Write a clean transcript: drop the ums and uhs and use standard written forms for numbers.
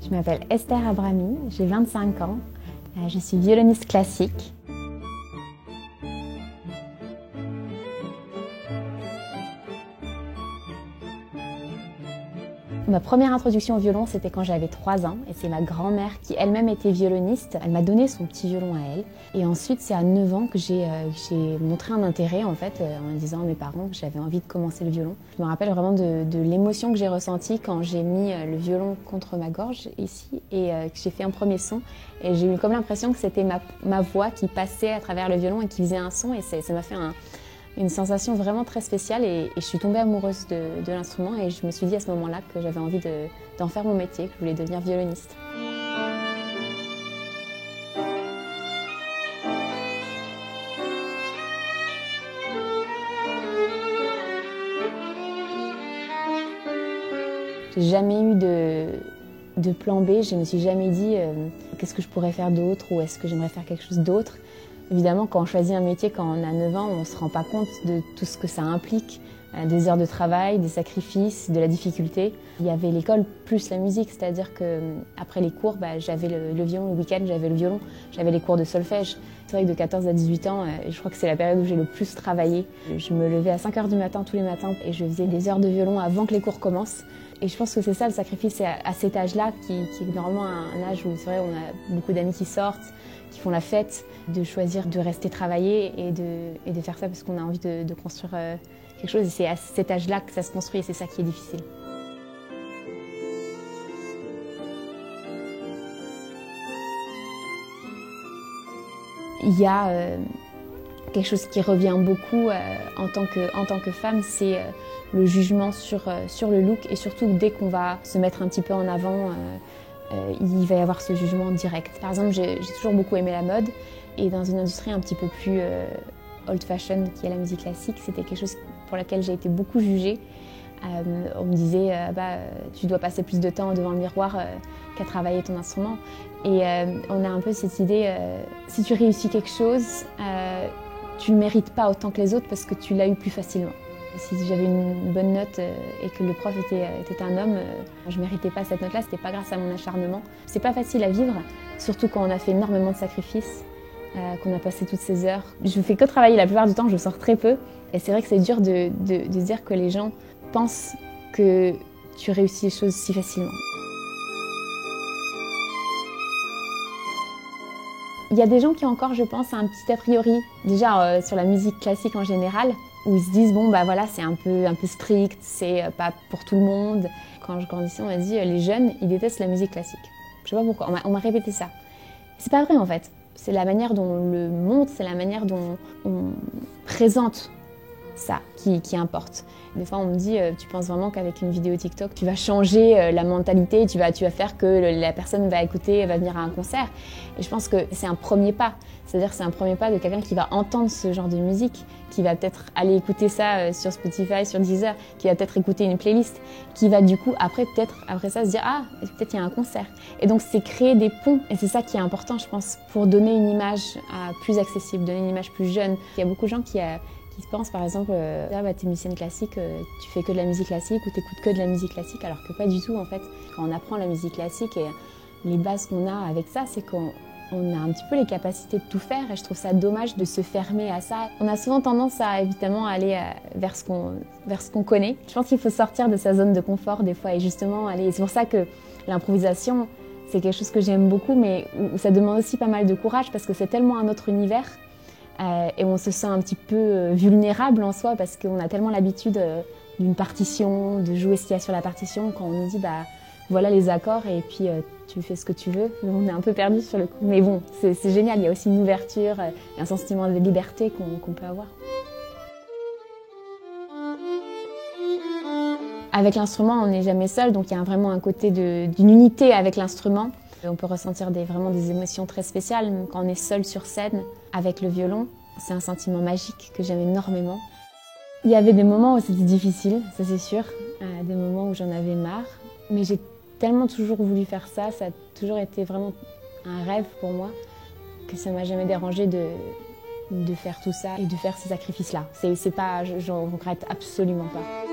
Je m'appelle Esther Abrami, j'ai 25 ans, je suis violoniste classique. Ma première introduction au violon, c'était quand j'avais 3 ans, et c'est ma grand-mère qui elle-même était violoniste. Elle m'a donné son petit violon à elle. Et ensuite, c'est à 9 ans que j'ai montré un intérêt en fait, en disant à mes parents que j'avais envie de commencer le violon. Je me rappelle vraiment de l'émotion que j'ai ressentie quand j'ai mis le violon contre ma gorge ici et que j'ai fait un premier son. Et j'ai eu comme l'impression que c'était ma voix qui passait à travers le violon et qui faisait un son, et ça m'a fait une sensation vraiment très spéciale, et je suis tombée amoureuse de l'instrument, et je me suis dit à ce moment-là que j'avais envie d'en faire mon métier, que je voulais devenir violoniste. J'ai jamais eu de plan B, je me suis jamais dit qu'est-ce que je pourrais faire d'autre ou est-ce que j'aimerais faire quelque chose d'autre. Évidemment, quand on choisit un métier quand on a 9 ans, on ne se rend pas compte de tout ce que ça implique, des heures de travail, des sacrifices, de la difficulté. Il y avait l'école plus la musique, c'est-à-dire qu'après les cours, j'avais le violon, le week-end j'avais le violon, j'avais les cours de solfège. C'est vrai que de 14 à 18 ans, je crois que c'est la période où j'ai le plus travaillé. Je me levais à 5 h du matin tous les matins et je faisais des heures de violon avant que les cours commencent. Et je pense que c'est ça le sacrifice, c'est à cet âge-là qui est normalement un âge où c'est vrai on a beaucoup d'amis qui sortent, qui font la fête, de choisir de rester travailler et de faire ça parce qu'on a envie de construire quelque chose. Et c'est à cet âge-là que ça se construit, et c'est ça qui est difficile. Il y a quelque chose qui revient beaucoup en tant que femme, c'est le jugement sur le look, et surtout dès qu'on va se mettre un petit peu en avant, il va y avoir ce jugement direct. Par exemple, j'ai toujours beaucoup aimé la mode, et dans une industrie un petit peu plus old-fashioned qui est la musique classique, c'était quelque chose pour laquelle j'ai été beaucoup jugée. On me disait tu dois passer plus de temps devant le miroir qu'à travailler ton instrument. Et on a un peu cette idée, si tu réussis quelque chose, tu ne le mérites pas autant que les autres parce que tu l'as eu plus facilement. Si j'avais une bonne note et que le prof était un homme, je ne méritais pas cette note-là, c'était pas grâce à mon acharnement. C'est pas facile à vivre, surtout quand on a fait énormément de sacrifices, qu'on a passé toutes ces heures. Je fais que travailler la plupart du temps, je sors très peu. Et c'est vrai que c'est dur de dire que les gens pensent que tu réussis les choses si facilement. Il y a des gens qui ont encore, je pense, un petit a priori, déjà sur la musique classique en général, où ils se disent bon voilà, c'est un peu strict, c'est pas pour tout le monde. Quand je grandissais, on m'a dit les jeunes, ils détestent la musique classique. Je sais pas pourquoi, on m'a répété ça. C'est pas vrai en fait. C'est la manière dont on le montre, c'est la manière dont on présente ça qui importe. Des fois on me dit tu penses vraiment qu'avec une vidéo TikTok tu vas changer la mentalité, tu vas faire que la personne va écouter, va venir à un concert. Et je pense que c'est un premier pas. C'est-à-dire que c'est un premier pas de quelqu'un qui va entendre ce genre de musique, qui va peut-être aller écouter ça sur Spotify, sur Deezer, qui va peut-être écouter une playlist, qui va du coup après ça se dire ah, peut-être il y a un concert. Et donc c'est créer des ponts, et c'est ça qui est important je pense pour donner une image plus accessible, donner une image plus jeune. Il y a beaucoup de gens qui se pensent par exemple t'es musicienne classique, tu fais que de la musique classique ou t'écoutes que de la musique classique, alors que pas du tout en fait. Quand on apprend la musique classique et les bases qu'on a avec ça, c'est qu'on a un petit peu les capacités de tout faire, et je trouve ça dommage de se fermer à ça. On a souvent tendance à évidemment aller vers ce qu'on connaît. Je pense qu'il faut sortir de sa zone de confort des fois et justement aller. C'est pour ça que l'improvisation, c'est quelque chose que j'aime beaucoup, mais où ça demande aussi pas mal de courage parce que c'est tellement un autre univers. Et on se sent un petit peu vulnérable en soi parce qu'on a tellement l'habitude d'une partition, de jouer ce qu'il y a sur la partition, quand on nous dit voilà les accords et puis tu fais ce que tu veux. On est un peu perdu sur le coup. Mais bon, c'est génial, il y a aussi une ouverture et un sentiment de liberté qu'on peut avoir. Avec l'instrument, on n'est jamais seul, donc il y a vraiment un côté d'une unité avec l'instrument. On peut ressentir vraiment des émotions très spéciales quand on est seul sur scène avec le violon. C'est un sentiment magique que j'aime énormément. Il y avait des moments où c'était difficile, ça c'est sûr, des moments où j'en avais marre, mais j'ai tellement toujours voulu faire ça, ça a toujours été vraiment un rêve pour moi, que ça ne m'a jamais dérangé de faire tout ça et de faire ces sacrifices-là. J'en regrette absolument pas.